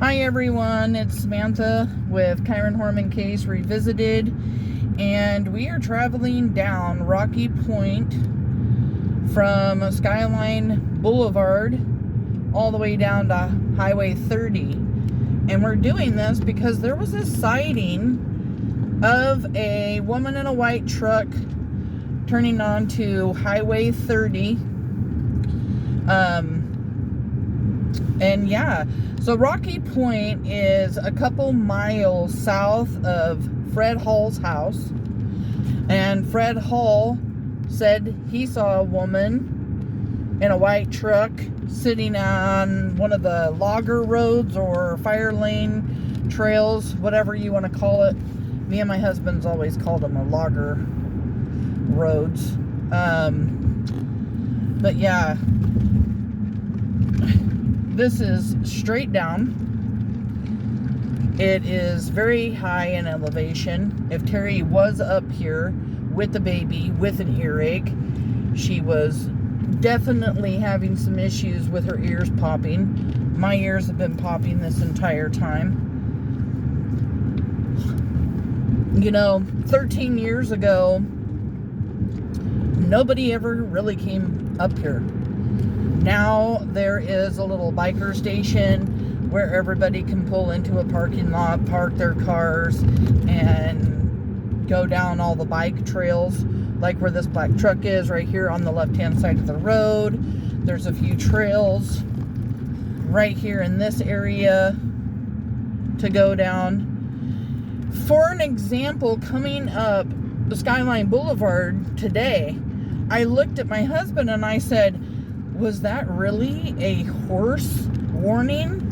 Hi everyone, it's Samantha with Kyron Horman Case Revisited, and we are traveling down Rocky Point from Skyline Boulevard all the way down to Highway 30. And we're doing this because there was a sighting of a woman in a white truck turning onto Highway 30. And yeah, so Rocky Point is a couple miles south of Fred Hall's house. And Fred Hall said he saw a woman in a white truck sitting on one of the logger roads or fire lane trails, whatever you want to call it. Me and my husband's always called them a logger roads. But yeah, this is straight down. It is very high in elevation. If Terri was up here with the baby with an earache, she was definitely having some issues with her ears popping. My ears have been popping this entire time. You know, 13 years ago, nobody ever really came up here. Now there is a little biker station where everybody can pull into a parking lot, park their cars, and go down all the bike trails, like where this black truck is right here on the left-hand side of the road. There's a few trails right here in this area to go down. For an example, coming up the Skyline Boulevard today, I looked at my husband and I said, was that really a horse warning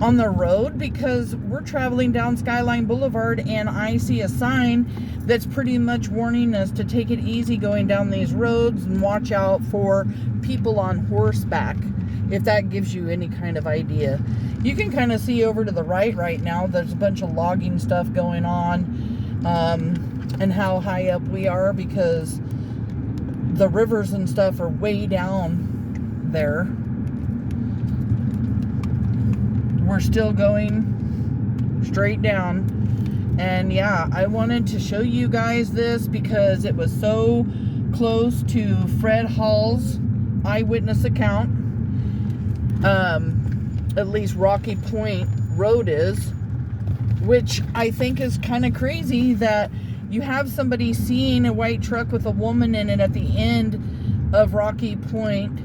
on the road? Because we're traveling down Skyline Boulevard and I see a sign that's pretty much warning us to take it easy going down these roads and watch out for people on horseback, if that gives you any kind of idea. You can kind of see over to the right now, there's a bunch of logging stuff going on, and how high up we are, because the rivers and stuff are way down there. We're still going straight down. And yeah, I wanted to show you guys this because it was so close to Fred Hall's eyewitness account. At least Rocky Point Road is, which I think is kind of crazy that you have somebody seeing a white truck with a woman in it at the end of Rocky Point,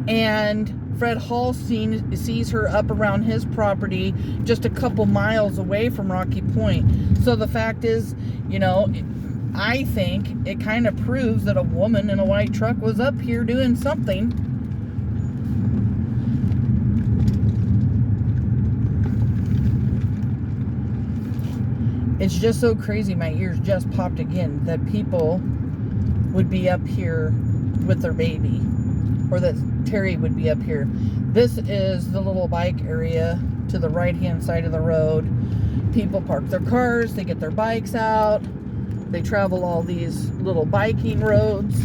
and Fred Hall sees her up around his property just a couple miles away from Rocky Point. So the fact is, you know, I think it kind of proves that a woman in a white truck was up here doing something. It's just so crazy. My ears just popped again that people would be up here with their baby, or that Terri would be up here. This is the little bike area to the right-hand side of the road. People park their cars, they get their bikes out, they travel all these little biking roads.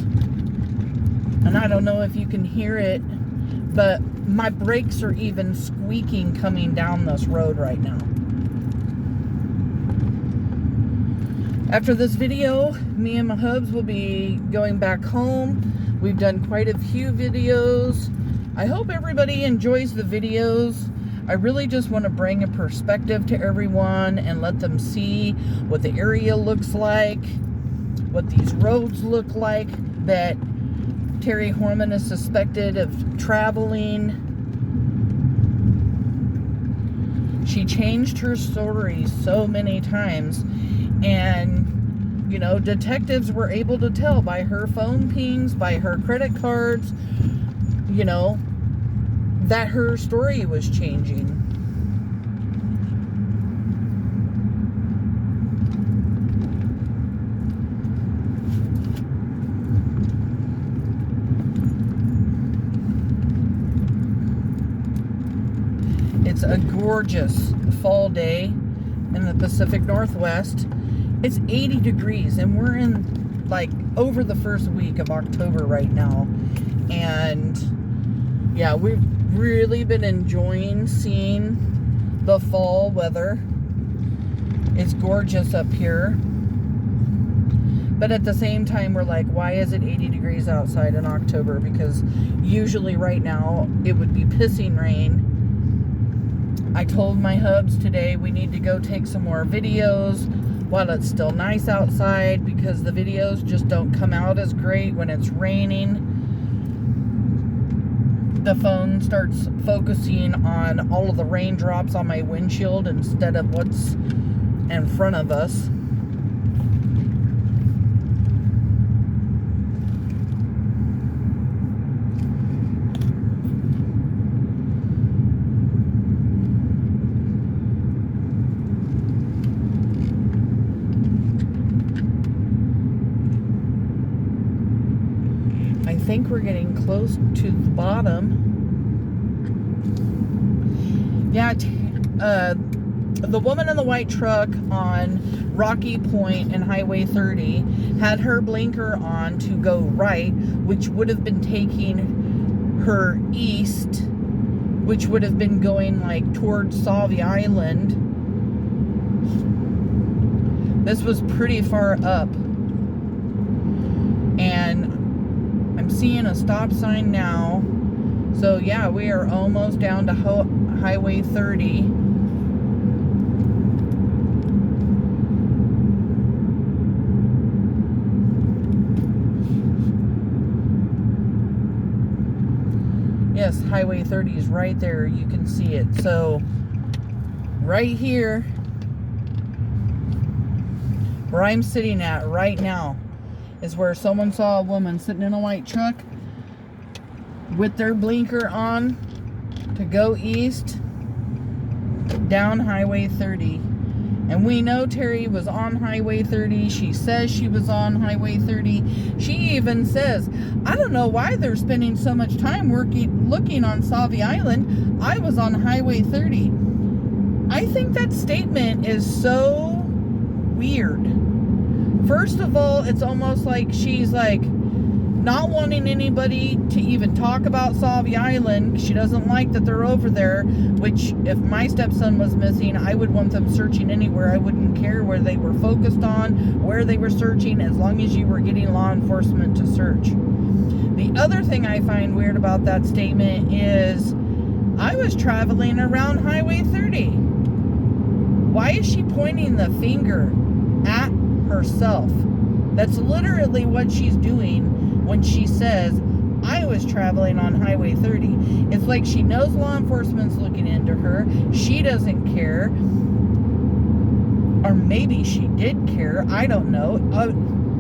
And I don't know if you can hear it, but my brakes are even squeaking coming down this road right now. After this video, me and my hubs will be going back home. We've done quite a few videos. I hope everybody enjoys the videos. I really just want to bring a perspective to everyone and let them see what the area looks like, what these roads look like that Terri Horman is suspected of traveling. She changed her story so many times. And, you know, detectives were able to tell by her phone pings, by her credit cards, you know, that her story was changing. It's a gorgeous fall day in the Pacific Northwest. It's 80 degrees and we're in like over the first week of October right now. And yeah, we've really been enjoying seeing the fall weather. It's gorgeous up here. But at the same time, we're like, why is it 80 degrees outside in October? Because usually right now, it would be pissing rain. I told my hubs today we need to go take some more videos while it's still nice outside, because the videos just don't come out as great when it's raining. The phone starts focusing on all of the raindrops on my windshield instead of what's in front of us. I think we're getting close to the bottom. Yeah, the woman in the white truck on Rocky Point and Highway 30 had her blinker on to go right, which would have been taking her east, which would have been going like towards Sauvie Island. This was pretty far up. And I'm seeing a stop sign now. So yeah, we are almost down to Highway 30. Yes, Highway 30 is right there. You can see it. So right here, where I'm sitting at right now, is where someone saw a woman sitting in a white truck with their blinker on to go east down Highway 30. And we know Terri was on Highway 30. She says she was on Highway 30. She even says, I don't know why they're spending so much time looking on Sauvie Island. I was on Highway 30. I think that statement is so weird. First of all, it's almost like she's like not wanting anybody to even talk about Sauvie Island. She doesn't like that they're over there, which if my stepson was missing, I would want them searching anywhere. I wouldn't care where they were focused on, where they were searching, as long as you were getting law enforcement to search. The other thing I find weird about that statement is I was traveling around Highway 30. Why is she pointing the finger at herself? That's literally what she's doing when she says, I was traveling on Highway 30. It's like she knows law enforcement's looking into her. She doesn't care. Or maybe she did care. I don't know.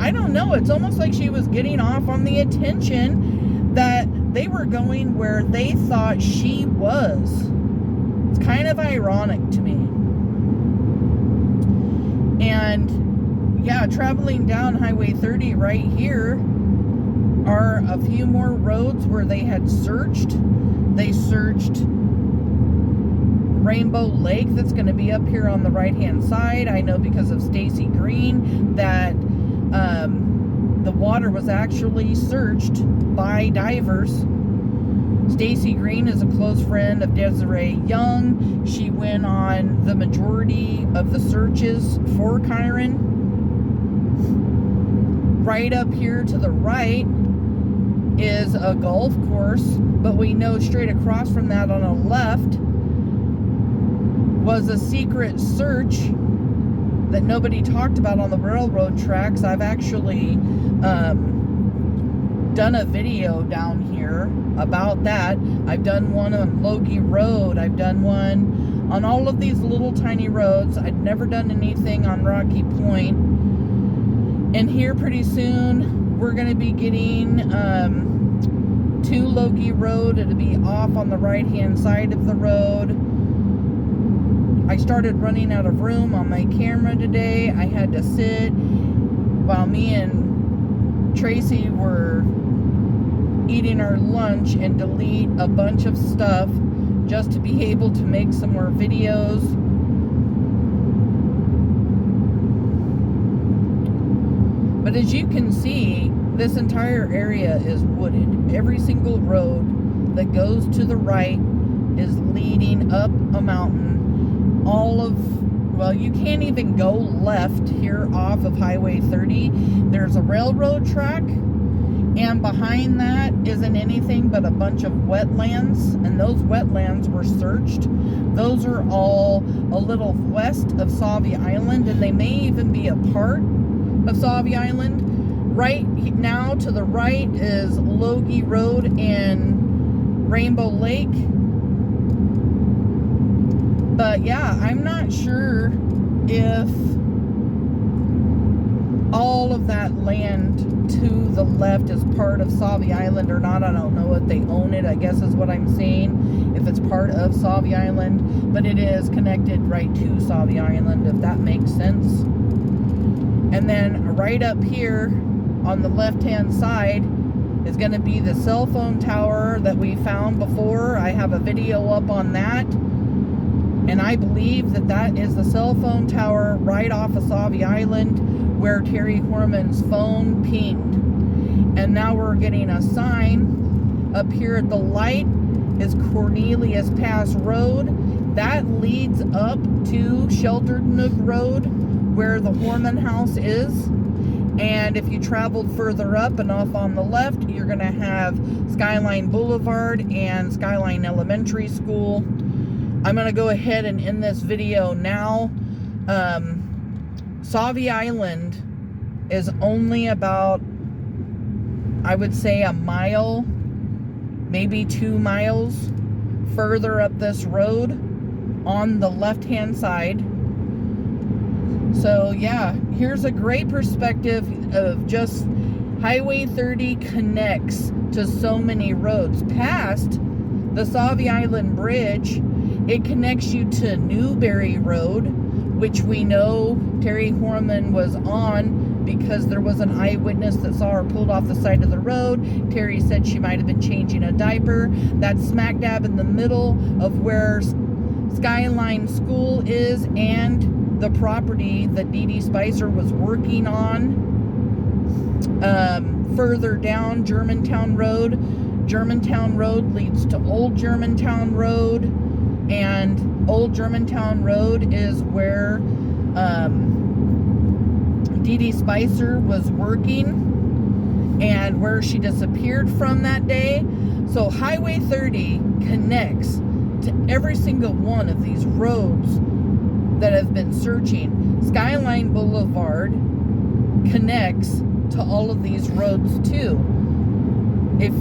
I don't know. It's almost like she was getting off on the attention that they were going where they thought she was. It's kind of ironic to me. And yeah, traveling down Highway 30 right here are a few more roads where they had searched. They searched Rainbow Lake, that's going to be up here on the right hand side. I know because of Stacy Green that the water was actually searched by divers. Stacy Green is a close friend of Desiree Young. She went on the majority of the searches for Kyron. Right up here to the right is a golf course, but we know straight across from that on the left was a secret search that nobody talked about on the railroad tracks. I've actually done a video down here about that. I've done one on Logie Road. I've done one on all of these little tiny roads. I'd never done anything on Rocky Point. And here pretty soon we're going to be getting to Logie Road. It'll be off on the right hand side of the road. I started running out of room on my camera today. I had to sit while me and Tracy were eating our lunch and delete a bunch of stuff just to be able to make some more videos. But as you can see, this entire area is wooded. Every single road that goes to the right is leading up a mountain all of, well, you can't even go left here off of Highway 30. There's a railroad track, and behind that isn't anything but a bunch of wetlands, and those wetlands were searched. Those are all a little west of Sauvie Island, and they may even be a part of Sauvie Island. Right now to the right is Logie Road and Rainbow Lake. But yeah, I'm not sure if all of that land to the left is part of Sauvie Island or not. I don't know if they own it, I guess is what I'm saying, if it's part of Sauvie Island, but it is connected right to Sauvie Island, if that makes sense. And then right up here on the left hand side is going to be the cell phone tower that we found before. I have a video up on that, and I believe that that is the cell phone tower right off of Sauvie Island where Terri Horman's phone pinged. And now we're getting a sign up here at the light is Cornelius Pass Road. That leads up to Sheltered Nook Road where the Horman house is. And if you traveled further up and off on the left, you're going to have Skyline Boulevard and Skyline Elementary School. I'm going to go ahead and end this video now. Sauvie Island is only about, I would say, a mile, maybe 2 miles further up this road on the left-hand side. So yeah, here's a great perspective of just Highway 30 connects to so many roads. Past the Sauvie Island Bridge, it connects you to Newberry Road, which we know Terri Horman was on because there was an eyewitness that saw her pulled off the side of the road. Terri said she might have been changing a diaper. That's smack dab in the middle of where Skyline School is and the property that Dede Spicher was working on. Further down Germantown Road. Germantown Road leads to Old Germantown Road, and Old Germantown Road is where Dede Spicher was working and where she disappeared from that day. So Highway 30 connects to every single one of these roads that have been searching. Skyline Boulevard connects to all of these roads too. If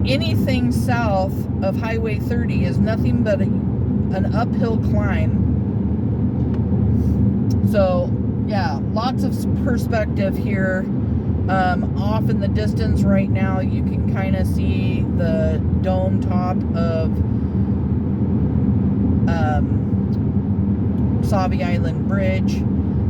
anything south of Highway 30 is nothing but an uphill climb. So yeah, lots of perspective here. Off in the distance right now you can kind of see the dome top of Sauvie Island Bridge.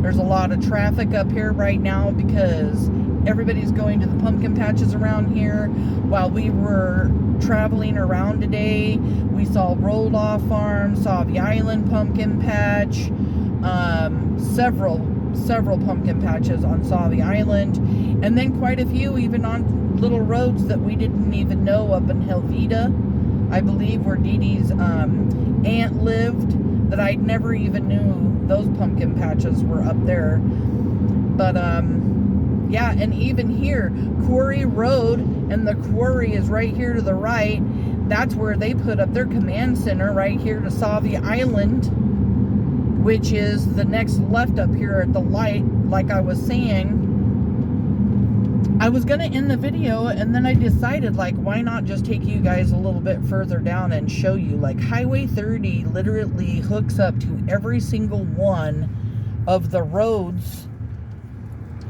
There's a lot of traffic up here right now because everybody's going to the pumpkin patches around here. While we were traveling around today, we saw Rolled Off Farm, Sauvie Island Pumpkin Patch, several pumpkin patches on Sauvie Island, and then quite a few even on little roads that we didn't even know up in Helvetia, I believe, where Dede's aunt lived, that I never even knew those pumpkin patches were up there. But yeah, and even here, Quarry Road, and the quarry is right here to the right. That's where they put up their command center, right here to Sauvie Island, which is the next left up here at the light. Like I was saying, I was gonna end the video, and then I decided, like, why not just take you guys a little bit further down and show you, like, Highway 30 literally hooks up to every single one of the roads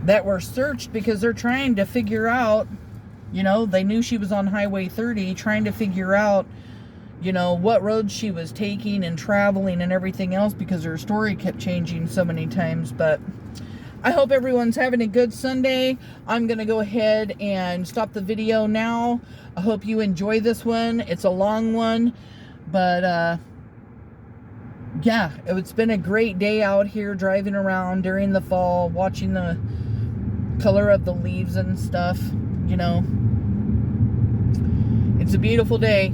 that were searched, because they're trying to figure out, you know, they knew she was on Highway 30, trying to figure out, you know, what roads she was taking and traveling and everything else, because her story kept changing so many times. But I hope everyone's having a good Sunday. I'm going to go ahead and stop the video now. I hope you enjoy this one. It's a long one, but yeah, it's been a great day out here driving around during the fall, watching the color of the leaves and stuff, you know. It's a beautiful day.